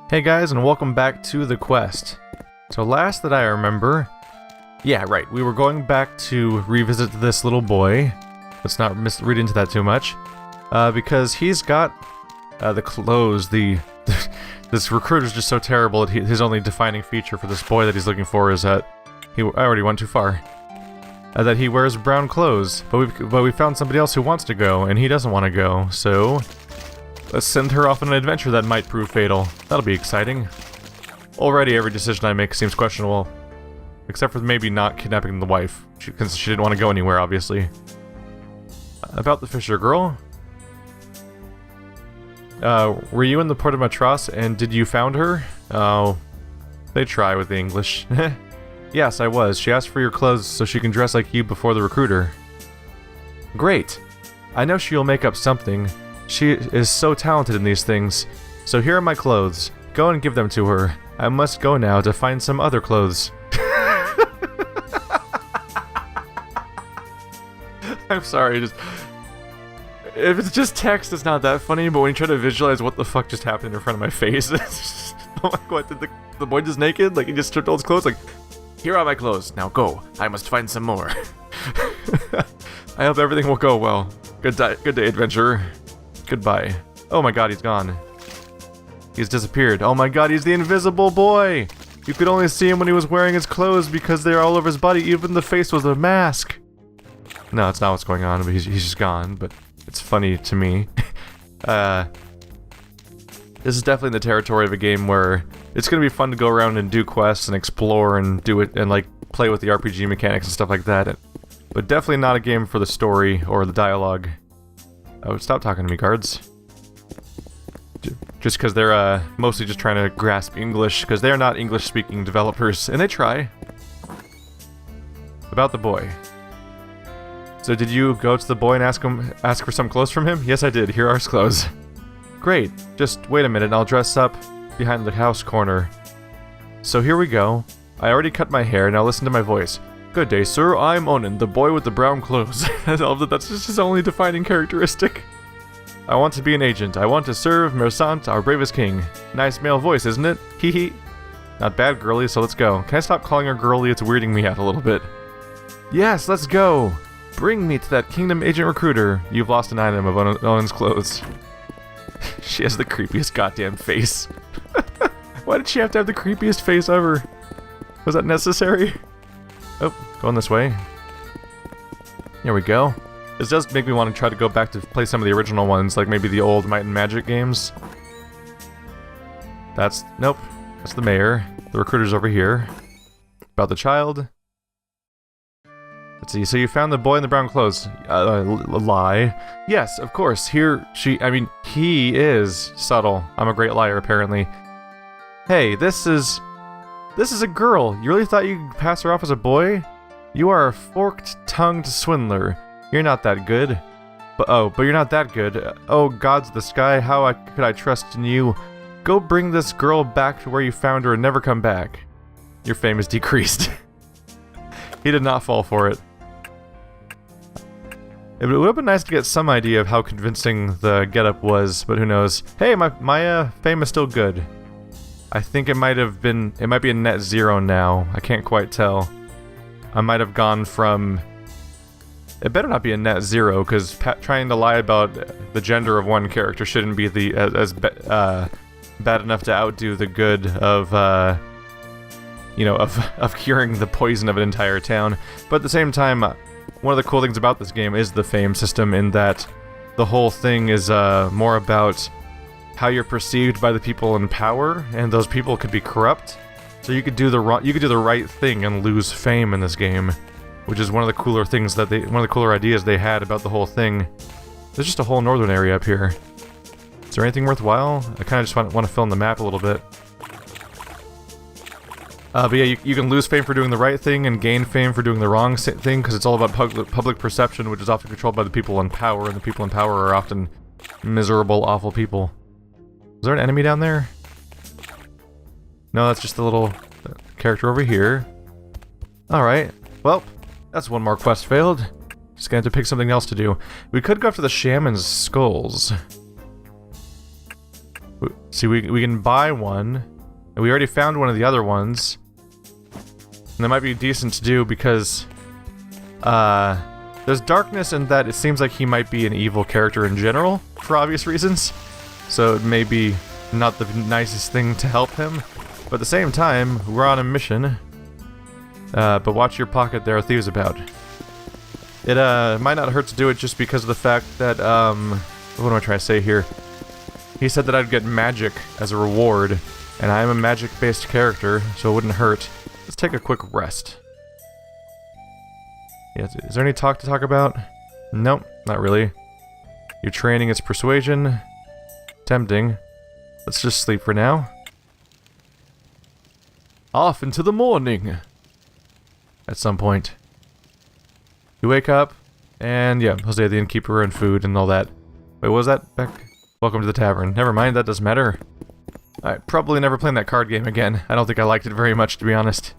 Hey guys, and welcome back to the quest. So last that I remember... Yeah, right, we were going back to revisit this little boy. Let's not read into that too much. Because he's got the clothes, this recruiter's just so terrible that his only defining feature for this boy that he's looking for is that... I already went too far. That he wears brown clothes, but we found somebody else who wants to go, and he doesn't want to go, so... Let's send her off on an adventure that might prove fatal. That'll be exciting. Already every decision I make seems questionable. Except for maybe not kidnapping the wife, because she didn't want to go anywhere, obviously. About the Fisher girl? Were you in the Port of Matras, and did you found her? Oh, they try with the English. Yes, I was. She asked for your clothes so she can dress like you before the recruiter. Great. I know she'll make up something. She is so talented in these things. So here are my clothes. Go and give them to her. I must go now to find some other clothes. I'm sorry, if it's just text, it's not that funny, but when you try to visualize what the fuck just happened in front of my face, it's I'm like, what, did the boy just naked? Like, he just stripped all his clothes? Like, here are my clothes. Now go. I must find some more. I hope everything will go well. Good day, adventurer. Goodbye. Oh my god, he's gone. He's disappeared. Oh my god, he's the invisible boy! You could only see him when he was wearing his clothes because they're all over his body. Even the face was a mask. No, it's not what's going on, but he's just gone, but it's funny to me. This is definitely the territory of a game where it's gonna be fun to go around and do quests and explore and do it and like play with the RPG mechanics and stuff like that. But definitely not a game for the story or the dialogue. Oh, stop talking to me, guards. Just because they're mostly just trying to grasp English, because they're not English-speaking developers, and they try. About the boy. So did you go to the boy and ask for some clothes from him? Yes, I did. Here are his clothes. Great. Just wait a minute, and I'll dress up behind the house corner. So here we go. I already cut my hair, now listen to my voice. Good day, sir. I'm Onan, the boy with the brown clothes. That's just his only defining characteristic. I want to be an agent. I want to serve Mersant, our bravest king. Nice male voice, isn't it? Hee hee. Not bad, girly, so let's go. Can I stop calling her girly? It's weirding me out a little bit. Yes, let's go. Bring me to that kingdom agent recruiter. You've lost an item of Onan's clothes. She has the creepiest goddamn face. Why did she have to have the creepiest face ever? Was that necessary? Oh, going this way. Here we go. This does make me want to try to go back to play some of the original ones, like maybe the old Might and Magic games. Nope. That's the mayor. The recruiter's over here. About the child. Let's see, so you found the boy in the brown clothes. Lie. Yes, of course, he is subtle. I'm a great liar, apparently. Hey, this is a girl. You really thought you could pass her off as a boy? You are a forked-tongued swindler. You're not that good. But you're not that good. Oh, gods of the sky, how could I trust in you? Go bring this girl back to where you found her and never come back. Your fame is decreased. He did not fall for it. It would have been nice to get some idea of how convincing the getup was, but who knows. Hey, my fame is still good. I think it might be a net zero now. I can't quite tell. I might have gone from... It better not be a net zero, because trying to lie about the gender of one character shouldn't be bad enough to outdo the good of, of curing the poison of an entire town. But at the same time, one of the cool things about this game is the fame system, in that the whole thing is more about how you're perceived by the people in power, and those people could be corrupt. So you could do the right thing and lose fame in this game, which is one of the cooler things one of the cooler ideas they had about the whole thing. There's just a whole northern area up here. Is there anything worthwhile? I kind of just want to fill in the map a little bit. But yeah, you can lose fame for doing the right thing and gain fame for doing the wrong thing, because it's all about public perception, which is often controlled by the people in power, and the people in power are often miserable, awful people. Is there an enemy down there? No, that's just the little character over here. Alright, well, that's one more quest failed. Just gonna have to pick something else to do. We could go after the shaman's skulls. See, we can buy one, and we already found one of the other ones. And that might be decent to do because, there's darkness in that it seems like he might be an evil character in general, for obvious reasons. So it may be not the nicest thing to help him. But at the same time, we're on a mission. But watch your pocket, there are thieves about. It might not hurt to do it just because of the fact that, what am I trying to say here? He said that I'd get magic as a reward, and I am a magic-based character, so it wouldn't hurt. Let's take a quick rest. Yeah, is there any talk to talk about? Nope, not really. Your training is persuasion. Tempting. Let's just sleep for now. Off into the morning! At some point. You wake up, and yeah, Jose the innkeeper and food and all that. Wait, what was that? Back? Welcome to the tavern. Never mind, that doesn't matter. Alright, probably never playing that card game again. I don't think I liked it very much, to be honest.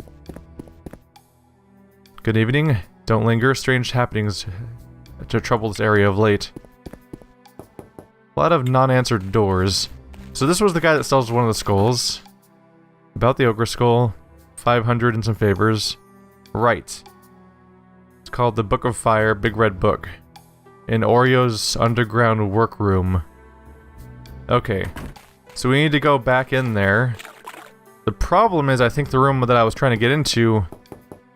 Good evening. Don't linger. Strange happenings to trouble this area of late. A lot of non-answered doors. So this was the guy that sells one of the skulls. About the ogre skull. 500 and some favors. Right. It's called the Book of Fire, Big Red Book. In Oreo's underground workroom. Okay. So we need to go back in there. The problem is, I think the room that I was trying to get into...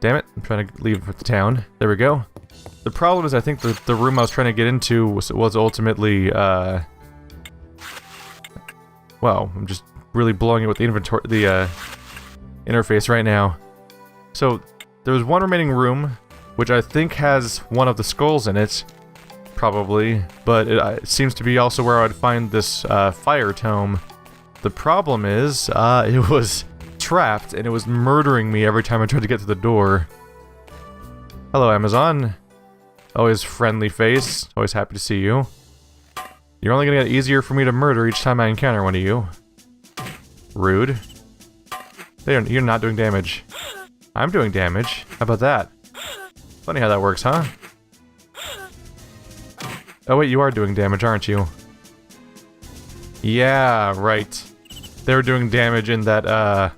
Damn it, I'm trying to leave the town. There we go. The problem is, I think the room I was trying to get into was ultimately, well, I'm just really blowing it with the inventory, the, interface right now. So, there was one remaining room, which I think has one of the skulls in it. Probably. But it seems to be also where I'd find this, fire tome. The problem is, it was trapped, and it was murdering me every time I tried to get to the door. Hello, Amazon. Always friendly face. Always happy to see you. You're only gonna get easier for me to murder each time I encounter one of you. Rude. You're not doing damage. I'm doing damage. How about that? Funny how that works, huh? Oh wait, you are doing damage, aren't you? Yeah, right. They were doing damage in that,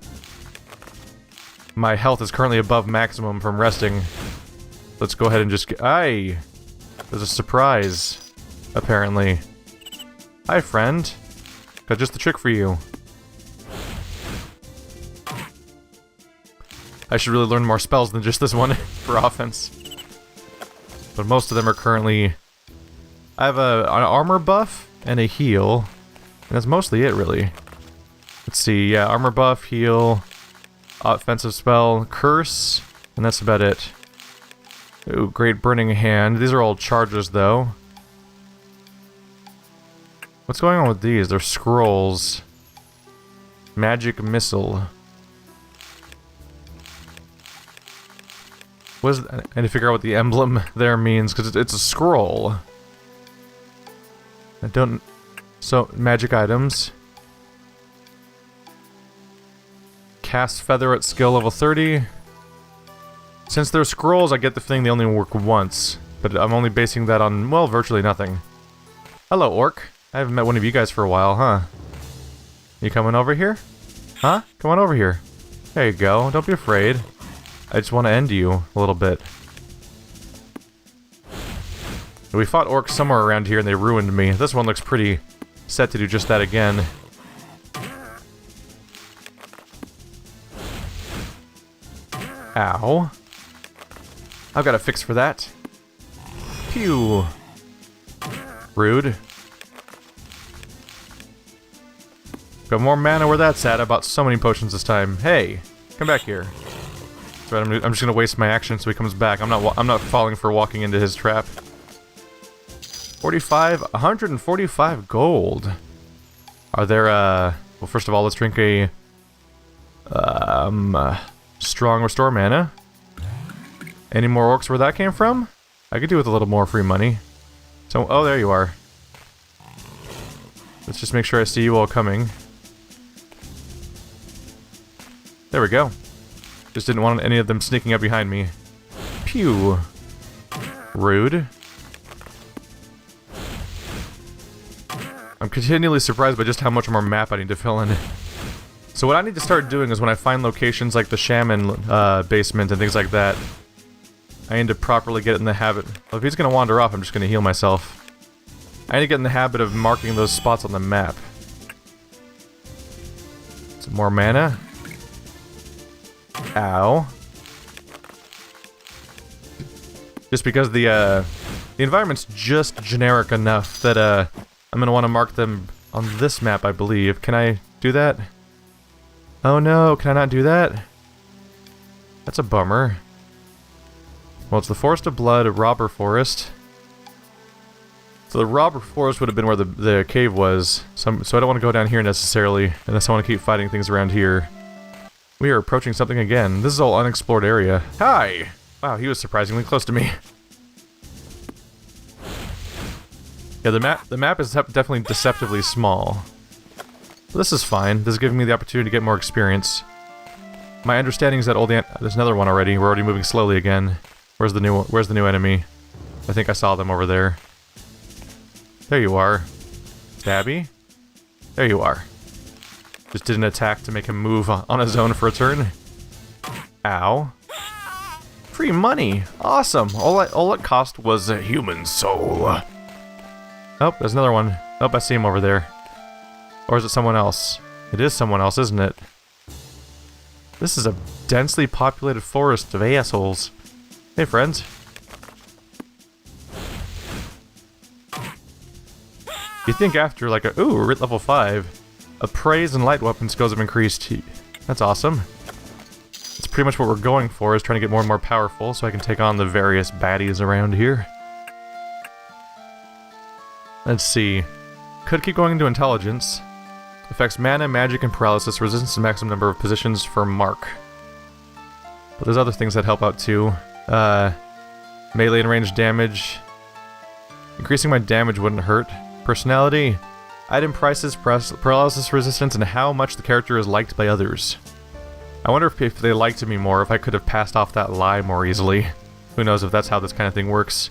my health is currently above maximum from resting. Let's go ahead and just get... Aye! There's a surprise, apparently. Hi, friend. Got just the trick for you. I should really learn more spells than just this one for offense. But most of them are currently... I have an armor buff and a heal. And that's mostly it, really. Let's see, yeah, armor buff, heal, offensive spell, curse, and that's about it. Ooh, great burning hand. These are all charges, though. What's going on with these? They're scrolls. Magic missile. I need to figure out what the emblem there means, because it's a scroll. I don't... So, magic items. Cast Feather at skill level 30. Since they're scrolls, I get the feeling they only work once. But I'm only basing that on, well, virtually nothing. Hello, Orc. I haven't met one of you guys for a while, huh? You coming over here? Huh? Come on over here. There you go. Don't be afraid. I just want to end you a little bit. We fought orcs somewhere around here and they ruined me. This one looks pretty set to do just that again. Ow. I've got a fix for that. Pew. Rude. Got more mana where that's at. I bought so many potions this time. Hey, come back here. Right, I'm just gonna waste my action so he comes back. I'm not falling for walking into his trap. 145 gold. Are there, well, first of all, let's drink a, strong restore mana. Any more orcs where that came from? I could do with a little more free money. So, oh, there you are. Let's just make sure I see you all coming. There we go. Just didn't want any of them sneaking up behind me. Pew. Rude. I'm continually surprised by just how much more map I need to fill in. So what I need to start doing is when I find locations like the shaman basement and things like that, I need to properly get in the habit. Well, if he's going to wander off, I'm just going to heal myself. I need to get in the habit of marking those spots on the map. Some more mana. Ow. Just because the environment's just generic enough that I'm going to want to mark them on this map, I believe. Can I do that? Oh no, can I not do that? That's a bummer. Well, it's the Forest of Blood, a robber forest. So the robber forest would have been where the cave was. So I don't want to go down here necessarily, unless I want to keep fighting things around here. We are approaching something again. This is all unexplored area. Hi! Wow, he was surprisingly close to me. Yeah, the map is definitely deceptively small. But this is fine. This is giving me the opportunity to get more experience. My understanding is that there's another one already. We're already moving slowly again. Where's the new enemy? I think I saw them over there. There you are. Stabby? There you are. Just did an attack to make him move on his own for a turn. Ow. Free money! Awesome! All it cost was a human soul. Oh, there's another one. Oh, I see him over there. Or is it someone else? It is someone else, isn't it? This is a densely populated forest of assholes. Hey, friends. You think after, like, we're at level 5, appraise and light weapon skills have increased. That's awesome. That's pretty much what we're going for, is trying to get more and more powerful so I can take on the various baddies around here. Let's see. Could keep going into intelligence. Affects mana, magic, and paralysis, resistance to maximum number of positions for mark. But there's other things that help out too. Melee and range damage. Increasing my damage wouldn't hurt. Personality. Item prices, paralysis resistance, and how much the character is liked by others. I wonder if they liked me more, if I could have passed off that lie more easily. Who knows if that's how this kind of thing works.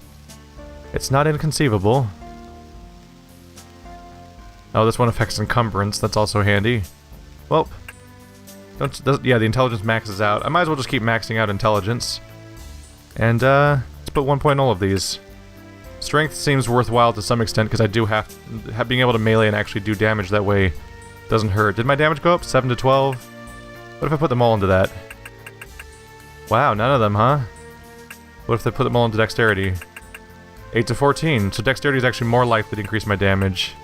It's not inconceivable. Oh, this one affects encumbrance. That's also handy. Well, yeah, the intelligence maxes out. I might as well just keep maxing out intelligence. And, let's put 1.0 of these. Strength seems worthwhile to some extent, because I do have being able to melee and actually do damage that way doesn't hurt. Did my damage go up? 7 to 12? What if I put them all into that? Wow, none of them, huh? What if they put them all into dexterity? 8 to 14. So dexterity is actually more likely to increase my damage.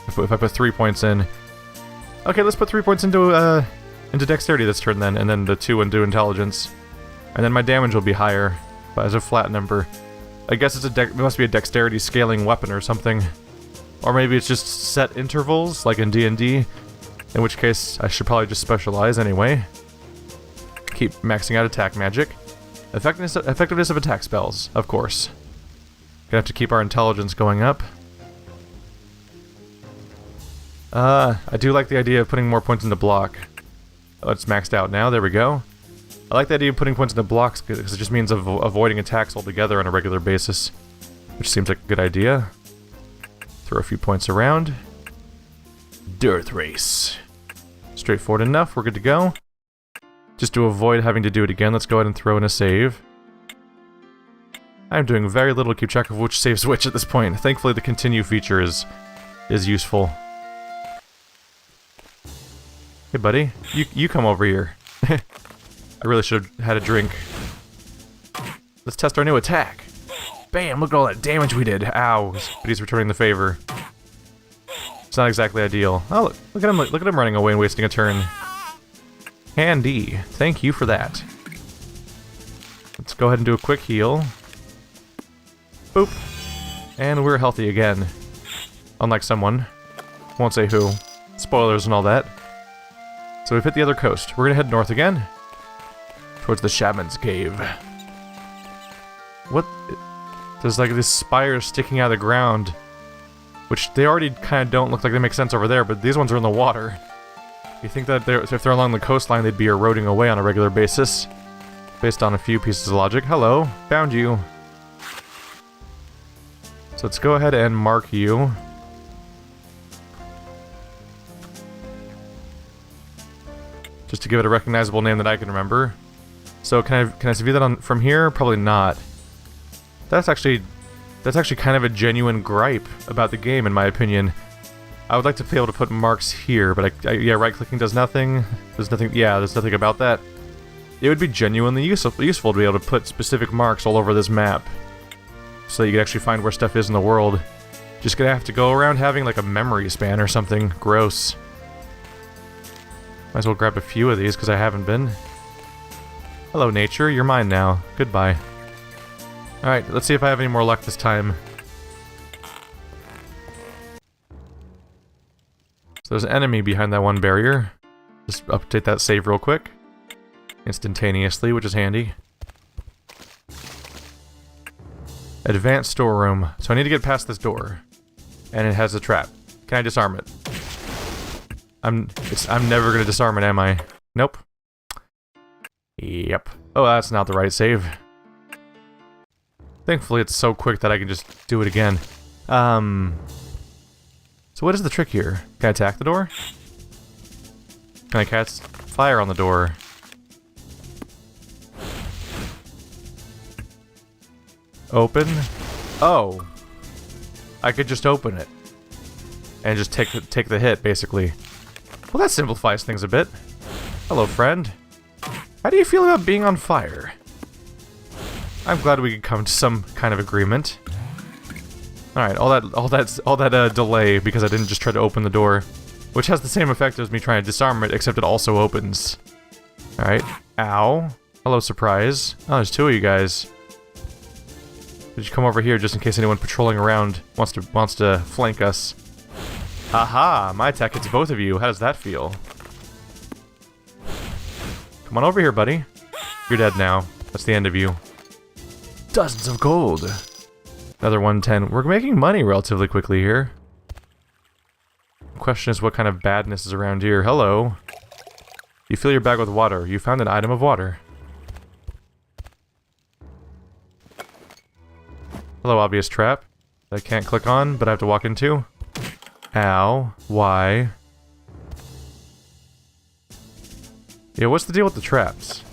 If I put 3 points in. Okay, let's put 3 points into dexterity this turn then, and then the 2 into intelligence. And then my damage will be higher, but as a flat number. I guess it must be a dexterity scaling weapon or something. Or maybe it's just set intervals, like in D&D. In which case, I should probably just specialize anyway. Keep maxing out attack magic. Effectiveness of attack spells, of course. Gonna have to keep our intelligence going up. I do like the idea of putting more points into block. Oh, it's maxed out now, there we go. I like the idea of putting points into blocks because it just means avoiding attacks altogether on a regular basis. Which seems like a good idea. Throw a few points around. Death race. Straightforward enough, we're good to go. Just to avoid having to do it again, let's go ahead and throw in a save. I'm doing very little to keep track of which saves which at this point. Thankfully the continue feature is useful. Hey buddy, you come over here. I really should have had a drink. Let's test our new attack. Bam, look at all that damage we did. Ow, but he's returning the favor. It's not exactly ideal. Oh, look at him running away and wasting a turn. Handy. Thank you for that. Let's go ahead and do a quick heal. Boop. And we're healthy again. Unlike someone. Won't say who. Spoilers and all that. So we've hit the other coast. We're gonna head north again. Towards the Shaman's Cave. What? There's like this spire sticking out of the ground. Which they already kind of don't look like they make sense over there, but these ones are in the water. You think that if they're along the coastline, they'd be eroding away on a regular basis. Based on a few pieces of logic. Hello, found you. So let's go ahead and mark you. just to give it a recognizable name that I can remember. So can I view that from here? Probably not. That's actually kind of a genuine gripe about the game, in my opinion. I would like to be able to put marks here, but yeah, right-clicking does nothing. There's nothing. Yeah, there's nothing about that. It would be genuinely useful to be able to put specific marks all over this map, so that you can actually find where stuff is in the world. Just gonna have to go around having like a memory span or something. Gross. Might as well grab a few of these because I haven't been. Hello, nature. You're mine now. Goodbye. Alright, let's see if I have any more luck this time. So there's an enemy behind that one barrier. Just update that save real quick. Instantaneously, which is handy. Advanced storeroom. So I need to get past this door. And it has a trap. Can I disarm it? I'm never gonna disarm it, am I? Nope. Yep. Oh, that's not the right save. Thankfully, it's so quick that I can just do it again. So what is the trick here? Can I attack the door? Can I cast fire on the door? Open? Oh. I could just open it. And just take the hit, basically. Well, that simplifies things a bit. Hello, friend. How do you feel about being on fire? I'm glad we could come to some kind of agreement. Alright, all that delay because I didn't just try to open the door, which has the same effect as me trying to disarm it, except it also opens. Alright. Ow. Hello, surprise. Oh, there's two of you guys. Did you come over here just in case anyone patrolling around wants to flank us? Aha! My attack hits both of you. How does that feel? Come on over here, buddy. You're dead now. That's the end of you. Dozens of gold. Another 110. We're making money relatively quickly here. The question is what kind of badness is around here. Hello. You fill your bag with water. You found an item of water. Hello, obvious trap. That I can't click on, but I have to walk into. Ow. Why? Yeah, what's the deal with the traps?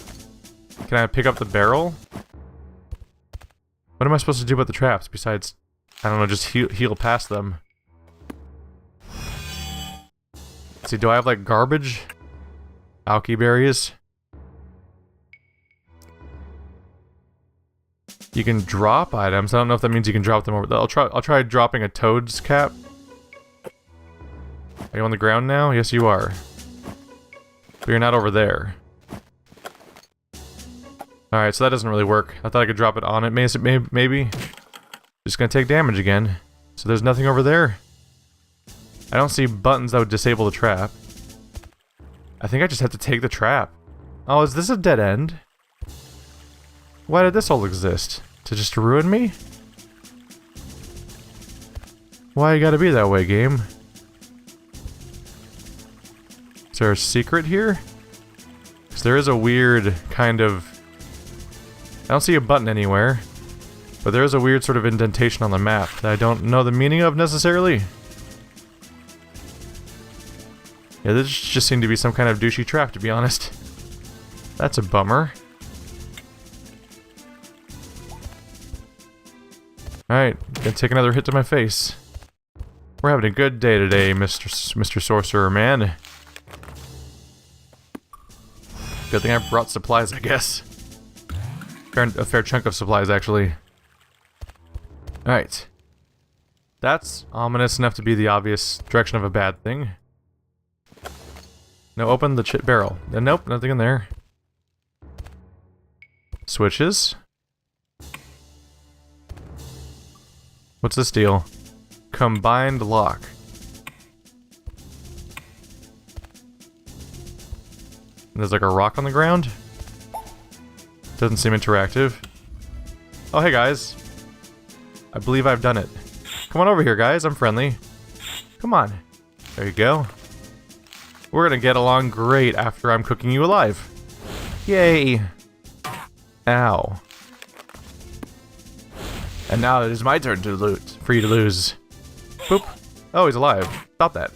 Can I pick up the barrel? What am I supposed to do about the traps besides, I don't know, just heal past them? Let's see, do I have like garbage? Alky berries? You can drop items. I don't know if that means you can drop them over. I'll try dropping a toad's cap. Are you on the ground now? Yes, you are. But you're not over there. Alright, so that doesn't really work. I thought I could drop it on it. Maybe. Just gonna take damage again. So there's nothing over there. I don't see buttons that would disable the trap. I think I just have to take the trap. Oh, is this a dead end? Why did this all exist? To just ruin me? Why you gotta be that way, game? Is there a secret here? Because there is a weird kind of... I don't see a button anywhere. But there is a weird sort of indentation on the map that I don't know the meaning of necessarily. Yeah, this just seemed to be some kind of douchey trap, to be honest. That's a bummer. Alright, gonna take another hit to my face. We're having a good day today, Mr. Sorcerer Man. Good thing I brought supplies, I guess. A fair chunk of supplies, actually. Alright. That's ominous enough to be the obvious direction of a bad thing. No, open the barrel. Nope, nothing in there. Switches. What's this deal? Combined lock. There's like a rock on the ground. Doesn't seem interactive. Oh, hey guys. I believe I've done it. Come on over here, guys. I'm friendly. Come on. There you go. We're gonna get along great after I'm cooking you alive. Yay. Ow. And now it is my turn to loot. For you to lose. Boop. Oh, he's alive. Stop that.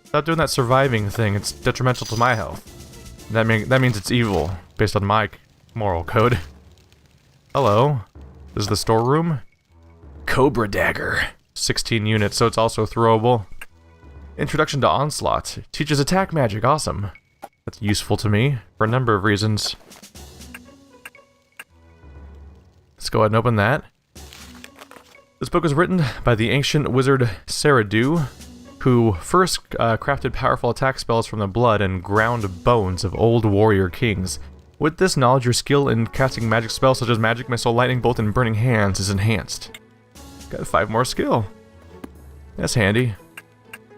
Stop doing that surviving thing. It's detrimental to my health. That means it's evil, based on my moral code. Hello. This is the storeroom. Cobra Dagger. 16 units, so it's also throwable. Introduction to Onslaught. Teaches attack magic. Awesome. That's useful to me for a number of reasons. Let's go ahead and open that. This book was written by the ancient wizard Saradu, who first crafted powerful attack spells from the blood and ground bones of old warrior kings. With this knowledge, your skill in casting magic spells such as Magic Missile, Lightning Bolt, and Burning Hands is enhanced. Got 5 more skill. That's handy.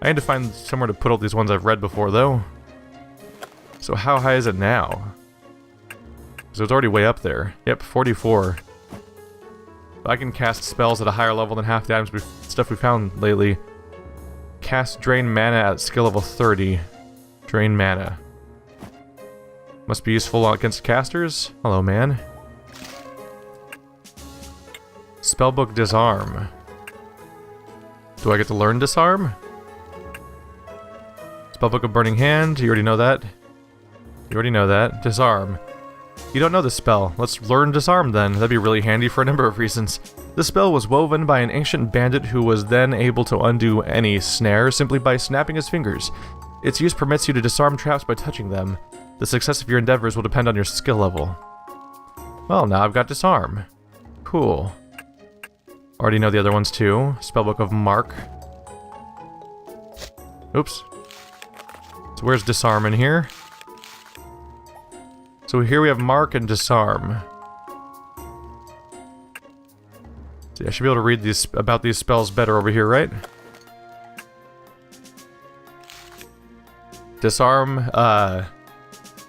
I need to find somewhere to put all these ones I've read before, though. So how high is it now? So it's already way up there. Yep, 44. I can cast spells at a higher level than half the items stuff we found lately. Cast Drain Mana at skill level 30. Drain Mana. Must be useful against casters. Hello, man. Spellbook Disarm. Do I get to learn Disarm? Spellbook of Burning Hand. You already know that. You already know that. Disarm. You don't know the spell. Let's learn Disarm then. That'd be really handy for a number of reasons. This spell was woven by an ancient bandit who was then able to undo any snare simply by snapping his fingers. Its use permits you to disarm traps by touching them. The success of your endeavors will depend on your skill level. Well, now I've got Disarm. Cool. Already know the other ones too. Spellbook of Mark. Oops. So where's Disarm in here? So here we have Mark and Disarm. See, I should be able to read about these spells better over here, right? Disarm,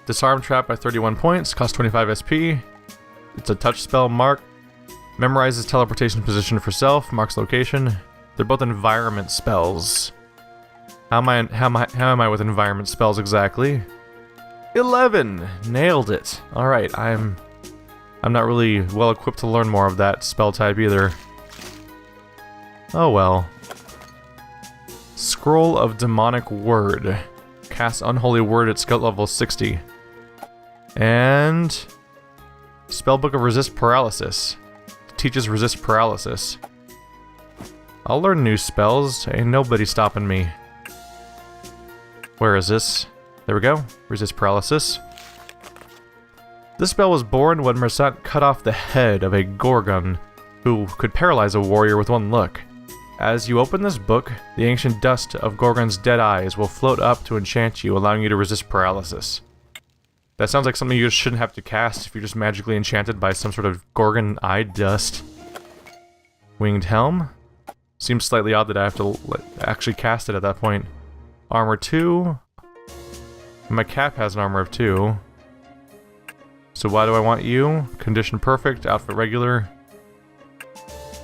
Disarm trap by 31 points, costs 25 SP. It's a touch spell. Mark memorizes teleportation position for self, marks location. They're both environment spells. How am I with environment spells exactly? 11! Nailed it. Alright, I'm not really well equipped to learn more of that spell type either. Oh well. Scroll of Demonic Word. Cast Unholy Word at skill level 60. And Spellbook of Resist Paralysis. Teaches Resist Paralysis. I'll learn new spells. Ain't nobody stopping me. Where is this? There we go. Resist Paralysis. This spell was born when Mersat cut off the head of a Gorgon who could paralyze a warrior with one look. As you open this book, the ancient dust of Gorgon's dead eyes will float up to enchant you, allowing you to resist paralysis. That sounds like something you just shouldn't have to cast if you're just magically enchanted by some sort of Gorgon eye dust. Winged Helm? Seems slightly odd that I have to actually cast it at that point. Armor 2. My cap has an armor of 2. So why do I want you? Condition perfect, outfit regular.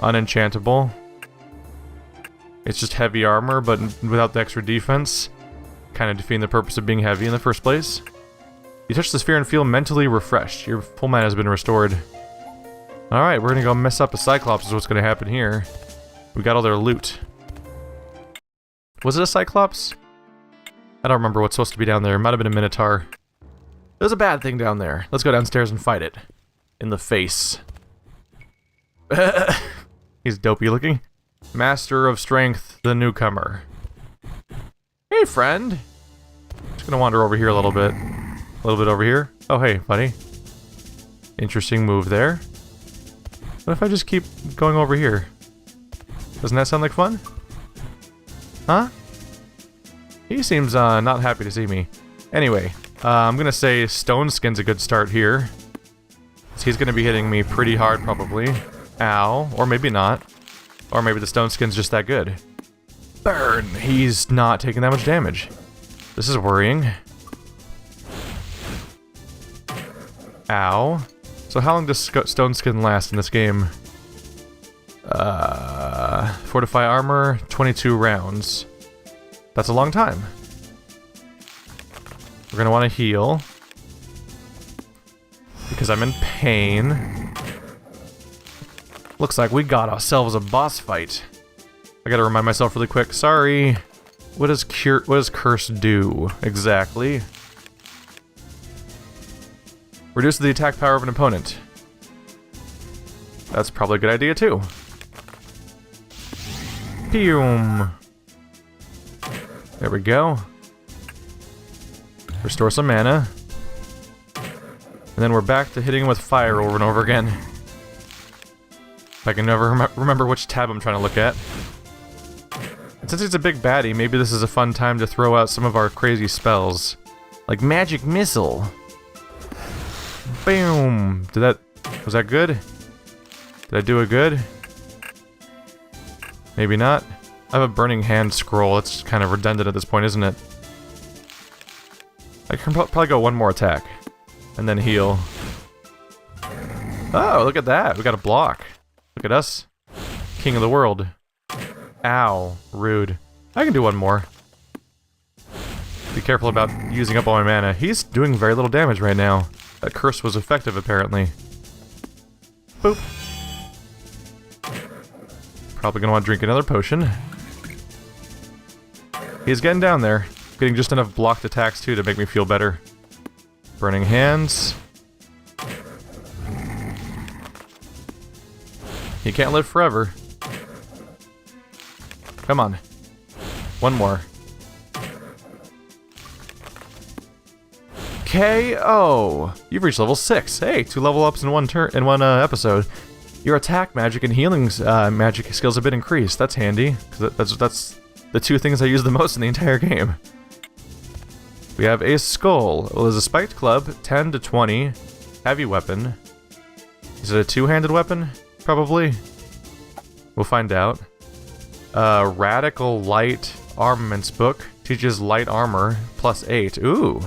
Unenchantable. It's just heavy armor, but without the extra defense. Kind of defeating the purpose of being heavy in the first place. You touch the sphere and feel mentally refreshed. Your full mana has been restored. Alright, we're gonna go mess up a Cyclops is what's gonna happen here. We got all their loot. Was it a Cyclops? I don't remember what's supposed to be down there. It might have been a Minotaur. There's a bad thing down there. Let's go downstairs and fight it. In the face. He's dopey looking. Master of Strength, the newcomer. Hey, friend. Just gonna wander over here a little bit. A little bit over here. Oh, hey, buddy. Interesting move there. What if I just keep going over here? Doesn't that sound like fun? Huh? He seems not happy to see me. Anyway, I'm gonna say Stone Skin's a good start here. He's gonna be hitting me pretty hard, probably. Ow. Or maybe not. Or maybe the Stone Skin's just that good. Burn! He's not taking that much damage. This is worrying. Ow. So how long does Stone Skin last in this game? Fortify armor, 22 rounds. That's a long time. We're gonna want to heal. Because I'm in pain. Looks like we got ourselves a boss fight. I gotta remind myself really quick. Sorry. What does curse do exactly? Reduces the attack power of an opponent. That's probably a good idea too. Pew. There we go. Restore some mana. And then we're back to hitting him with fire over and over again. If I can never remember which tab I'm trying to look at. And since he's a big baddie, maybe this is a fun time to throw out some of our crazy spells. Like Magic Missile. Boom! Was that good? Did I do it good? Maybe not. I have a Burning Hand scroll. It's kind of redundant at this point, isn't it? I can probably go one more attack. And then heal. Oh, look at that. We got a block. Look at us. King of the world. Ow. Rude. I can do one more. Be careful about using up all my mana. He's doing very little damage right now. That curse was effective, apparently. Boop. Probably gonna want to drink another potion. He's getting down there. Getting just enough blocked attacks, too, to make me feel better. Burning Hands. He can't live forever. Come on. One more. KO! You've reached level 6. Hey, 2 level ups in one episode. Your attack magic and healing magic skills have been increased. That's handy. That's the 2 things I use the most in the entire game. We have a skull. Well, there's a spiked club, 10 to 20. Heavy weapon. Is it a 2-handed weapon? Probably. We'll find out. Radical Light Armaments book. Teaches light armor, plus 8. Ooh.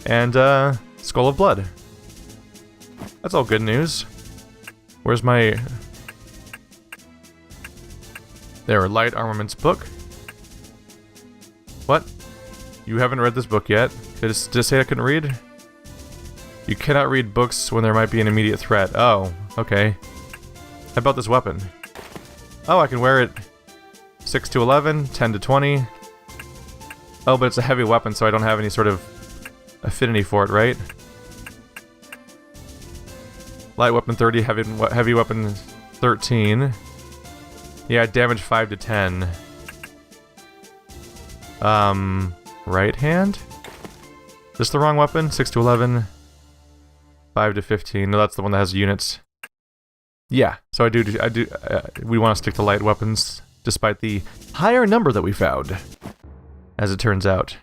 And, Skull of Blood. That's all good news. Where's my... There, light armaments book. What? You haven't read this book yet? Did it say I couldn't read? You cannot read books when there might be an immediate threat. Oh, okay. How about this weapon? Oh, I can wear it 6 to 11, 10 to 20. Oh, but it's a heavy weapon, so I don't have any sort of affinity for it, right? Light weapon 30, heavy weapon 13. Yeah, damage 5 to 10. Right hand? Is this the wrong weapon? 6 to 11, 5 to 15. No, that's the one that has units. Yeah, so we want to stick to light weapons, despite the higher number that we found, as it turns out.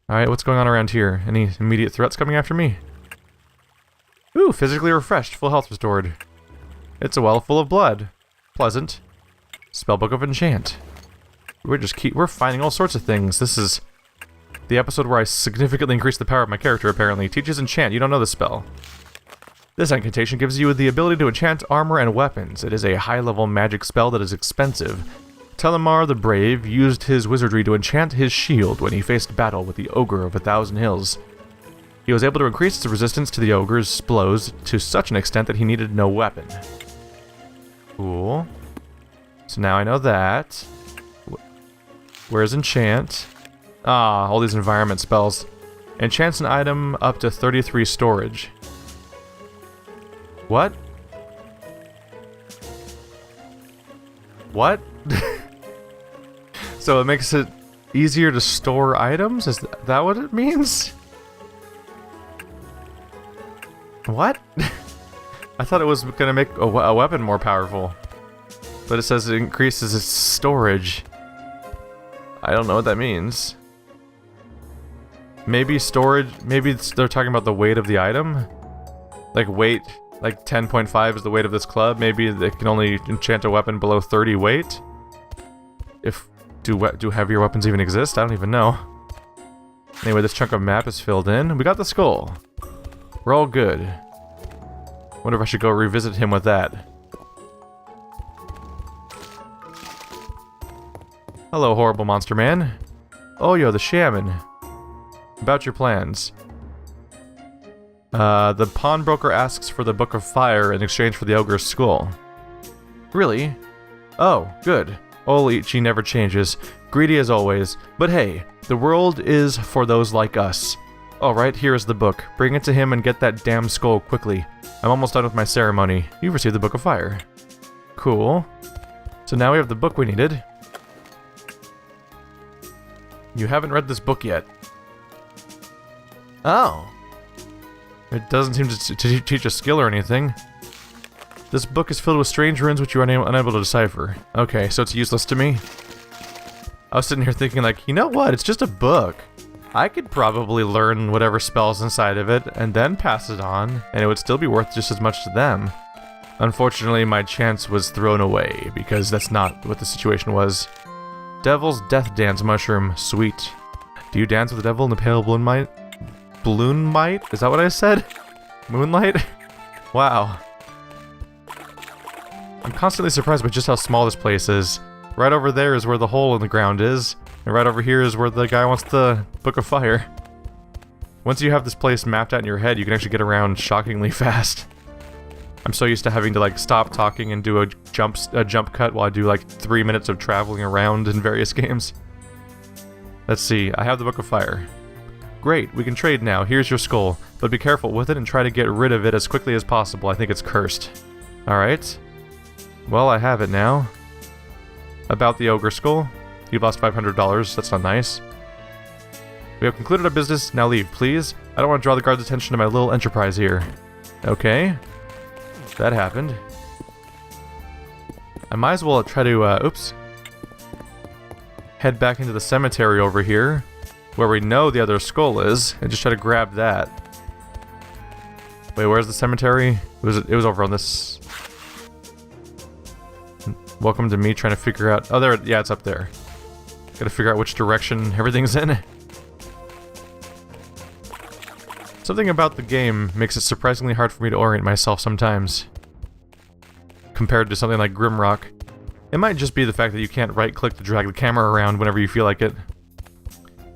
Alright, what's going on around here? Any immediate threats coming after me? Ooh, physically refreshed, full health restored. It's a well full of blood. Pleasant. Spellbook of Enchant. We're finding all sorts of things. This is the episode where I significantly increased the power of my character, apparently. Teaches Enchant. You don't know the spell. This incantation gives you the ability to enchant armor and weapons. It is a high-level magic spell that is expensive. Telemar the Brave used his wizardry to enchant his shield when he faced battle with the Ogre of 1,000 Hills. He was able to increase its resistance to the Ogre's blows to such an extent that he needed no weapon. Cool. So now I know that. Where's Enchant? Ah, all these environment spells. Enchants an item up to 33 storage. What? What? So it makes it easier to store items? Is that what it means? What? I thought it was gonna make a weapon more powerful. But it says it increases its storage. I don't know what that means. Maybe storage... Maybe they're talking about the weight of the item? Like weight... Like 10.5 is the weight of this club. Maybe they can only enchant a weapon below 30 weight? Do heavier weapons even exist? I don't even know. Anyway, this chunk of map is filled in. We got the skull. We're all good. Wonder if I should go revisit him with that. Hello, horrible monster man. Oh, you're the shaman. About your plans. The pawnbroker asks for the Book of Fire in exchange for the ogre's skull. Really? Oh, good. Olichi never changes. Greedy as always. But hey, the world is for those like us. Alright, here is the book. Bring it to him and get that damn skull quickly. I'm almost done with my ceremony. You've received the Book of Fire. Cool. So now we have the book we needed. You haven't read this book yet. Oh. It doesn't seem to teach a skill or anything. This book is filled with strange runes which you are unable to decipher. Okay, so it's useless to me. I was sitting here thinking like, you know what? It's just a book. I could probably learn whatever spells inside of it, and then pass it on, and it would still be worth just as much to them. Unfortunately, my chance was thrown away, because that's not what the situation was. Devil's Death Dance Mushroom. Sweet. Do you dance with the devil in the pale moonlight? Bloonlight? Is that what I said? Moonlight? Wow. I'm constantly surprised by just how small this place is. Right over there is where the hole in the ground is. And right over here is where the guy wants the Book of Fire. Once you have this place mapped out in your head, you can actually get around shockingly fast. I'm so used to having to like stop talking and do a jump cut while I do like 3 minutes of traveling around in various games. Let's see, I have the Book of Fire. Great, we can trade now. Here's your skull, but be careful with it and try to get rid of it as quickly as possible. I think it's cursed. Alright. Well, I have it now. About the ogre skull. You've lost $500, that's not nice. We have concluded our business, now leave, please. I don't want to draw the guard's attention to my little enterprise here. Okay. That happened. I might as well try to, oops. Head back into the cemetery over here, where we know the other skull is, and just try to grab that. Wait, where's the cemetery? It was over on this... Welcome to me trying to figure out... Oh, there, yeah, it's up there. Gotta figure out which direction everything's in. Something about the game makes it surprisingly hard for me to orient myself sometimes. Compared to something like Grimrock. It might just be the fact that you can't right-click to drag the camera around whenever you feel like it.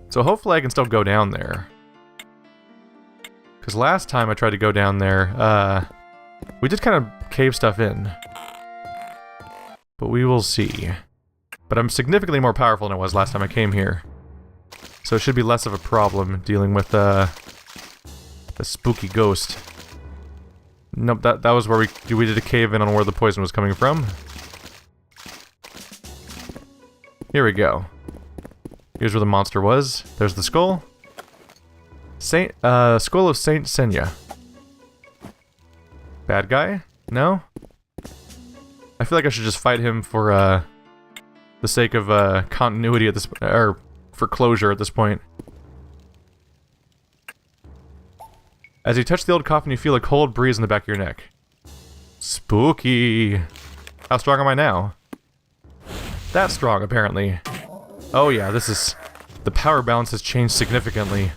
So hopefully I can still go down there. Because last time I tried to go down there, we did kind of cave stuff in. But we will see. But I'm significantly more powerful than I was last time I came here. So it should be less of a problem dealing with a spooky ghost. Nope, that was where we did a cave in on where the poison was coming from. Here we go. Here's where the monster was. There's the skull. Skull of Saint Senya. Bad guy? No? I feel like I should just fight him for, the sake of, continuity at this... or for closure at this point. As you touch the old coffin, you feel a cold breeze in the back of your neck. Spooky! How strong am I now? That strong, apparently. Oh yeah, this is... the power balance has changed significantly.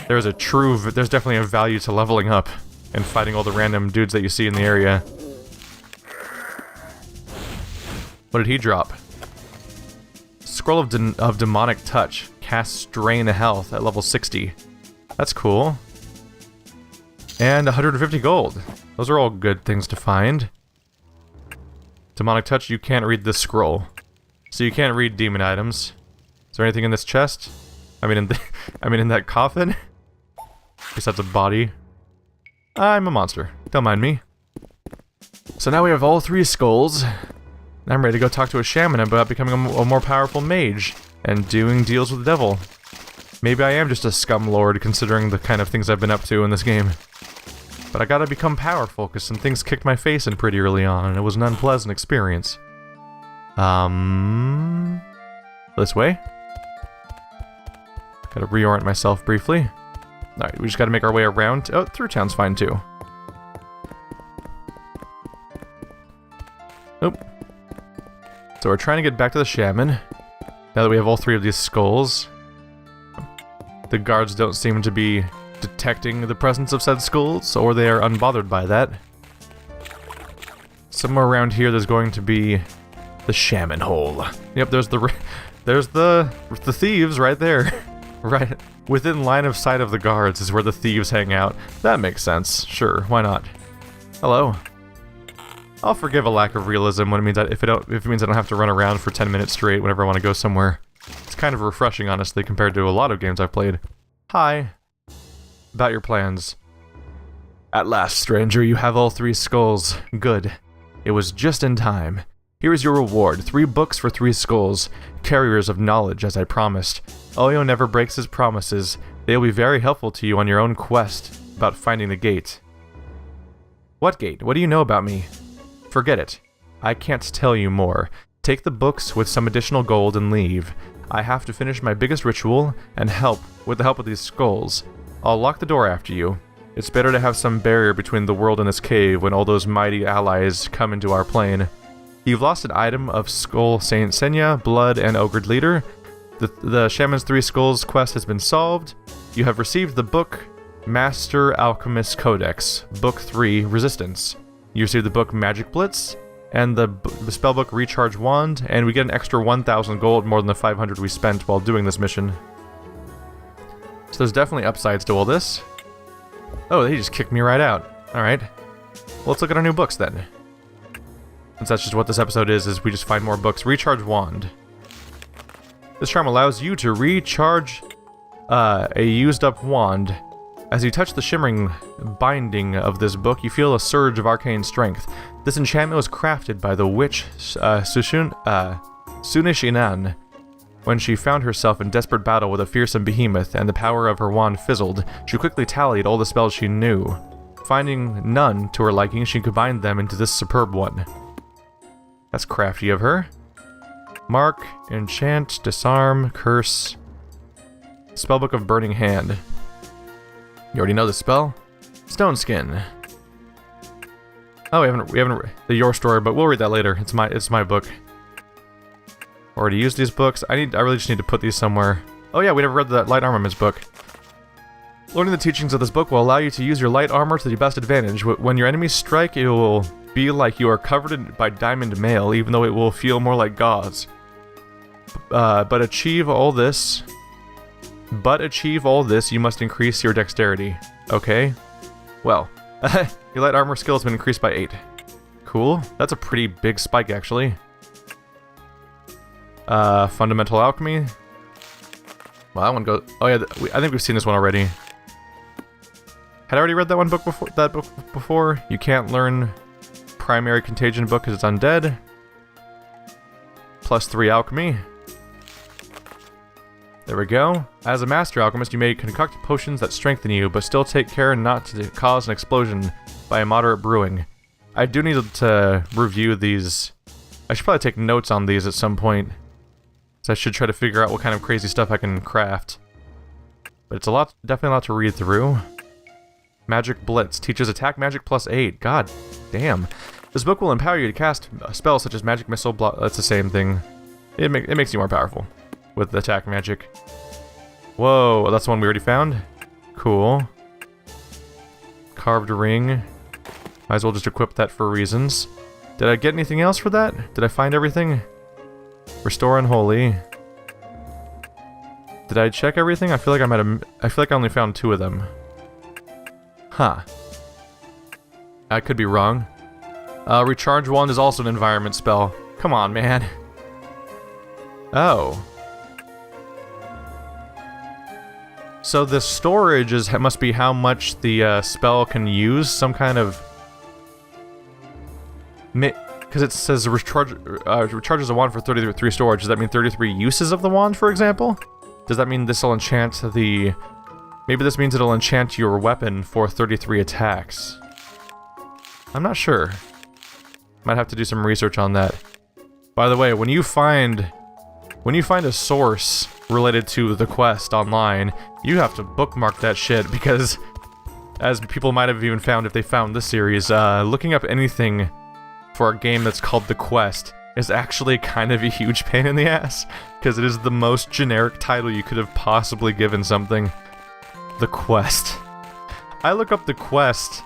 There's definitely a value to leveling up and fighting all the random dudes that you see in the area. What did he drop? Scroll of Demonic Touch. Cast Drain Health at level 60. That's cool. And 150 gold. Those are all good things to find. Demonic Touch, you can't read this scroll. So you can't read demon items. Is there anything in this chest? I mean in that coffin? Besides a body. I'm a monster. Don't mind me. So now we have all 3 skulls. I'm ready to go talk to a shaman about becoming a more powerful mage and doing deals with the devil. Maybe I am just a scum lord considering the kind of things I've been up to in this game. But I gotta become powerful because some things kicked my face in pretty early on and it was an unpleasant experience. This way? Gotta reorient myself briefly. Alright, we just gotta make our way around. Oh, through town's fine too. Nope. So we're trying to get back to the shaman. Now that we have all 3 of these skulls. The guards don't seem to be detecting the presence of said skulls, or they are unbothered by that. Somewhere around here there's going to be the shaman hole. Yep, there's the thieves right there. Right within line of sight of the guards is where the thieves hang out. That makes sense. Sure, why not? Hello. I'll forgive a lack of realism when it means that if it means I don't have to run around for 10 minutes straight whenever I want to go somewhere. It's kind of refreshing, honestly, compared to a lot of games I've played. Hi. about your plans. At last, stranger, you have all 3 skulls. Good. It was just in time. Here is your reward, 3 books for 3 skulls, carriers of knowledge, as I promised. Oyo never breaks his promises. They will be very helpful to you on your own quest about finding the gate. What gate? What do you know about me? Forget it. I can't tell you more. Take the books with some additional gold and leave. I have to finish my biggest ritual, and with the help of these skulls. I'll lock the door after you. It's better to have some barrier between the world and this cave when all those mighty allies come into our plane. You've lost an item of Skull Saint Senya, Blood, and Ogred Leader. The Shaman's 3 Skulls quest has been solved. You have received the book Master Alchemist Codex, Book 3, Resistance. You received the book Magic Blitz, and the spellbook Recharge Wand, and we get an extra 1,000 gold more than the 500 we spent while doing this mission. So there's definitely upsides to all this. Oh, they just kicked me right out. Alright. Well, let's look at our new books then. Since that's just what this episode is we just find more books. Recharge Wand. This charm allows you to recharge a used-up wand. As you touch the shimmering binding of this book, you feel a surge of arcane strength. This enchantment was crafted by the witch Sunish Inan. When she found herself in desperate battle with a fearsome behemoth and the power of her wand fizzled, she quickly tallied all the spells she knew. Finding none to her liking, she combined them into this superb one. That's crafty of her. Mark, enchant, disarm, curse. Spellbook of Burning Hand. You already know the spell? Stone Skin. Oh, we haven't the Your Story, but we'll read that later. It's my book. Already used these books. I really just need to put these somewhere. Oh yeah, we never read the Light Armaments book. Learning the teachings of this book will allow you to use your light armor to your best advantage. When your enemies strike, it will be like you are covered by diamond mail, even though it will feel more like gauze. But achieve all this, you must increase your dexterity. Okay. Well, your light armor skill has been increased by 8. Cool. That's a pretty big spike, actually. Fundamental Alchemy. Well, that one goes... Oh yeah, I think we've seen this one already. Had I already read that book before? You can't learn Primary Contagion book because it's undead. +3 Alchemy. There we go. As a master alchemist, you may concoct potions that strengthen you, but still take care not to cause an explosion by a moderate brewing. I do need to review these. I should probably take notes on these at some point. So I should try to figure out what kind of crazy stuff I can craft. But it's definitely a lot to read through. Magic Blitz teaches attack magic +8. God damn. This book will empower you to cast spells such as Magic Missile. That's the same thing. It makes you more powerful with attack magic. Whoa, that's the one we already found? Cool. Carved ring. Might as well just equip that for reasons. Did I get anything else for that? Did I find everything? Restore Unholy. Did I check everything? I feel like I only found 2 of them. Huh. I could be wrong. Recharge Wand is also an environment spell. Come on, man. Oh. So the storage must be how much the spell can use. Some kind of... Because it says recharges a wand for 33 storage. Does that mean 33 uses of the wand, for example? Does that mean this will enchant the... Maybe this means it'll enchant your weapon for 33 attacks. I'm not sure. Might have to do some research on that. By the way, when you find a source related to the quest online, you have to bookmark that shit because, as people might have even found if they found this series, looking up anything for a game that's called The Quest is actually kind of a huge pain in the ass, because it is the most generic title you could have possibly given something. The Quest. I look up The Quest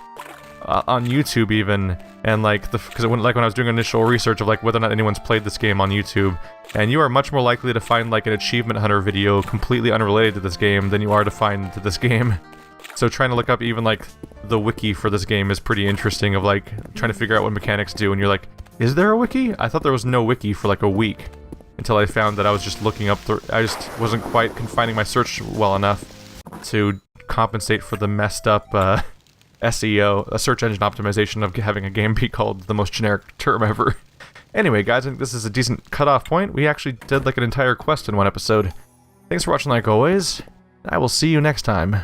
on YouTube even, and because when I was doing initial research of whether or not anyone's played this game on YouTube, and you are much more likely to find an achievement hunter video completely unrelated to this game than you are to find this game. So trying to look up even the wiki for this game is pretty interesting, of trying to figure out what mechanics do, and you're like, is there a wiki? I thought there was no wiki for a week, until I found that I was just looking up I just wasn't quite confining my search well enough to compensate for the messed up SEO, a search engine optimization of having a game be called the most generic term ever. Anyway, guys, I think this is a decent cutoff point. We actually did like an entire quest in one episode. Thanks for watching like always. I will see you next time.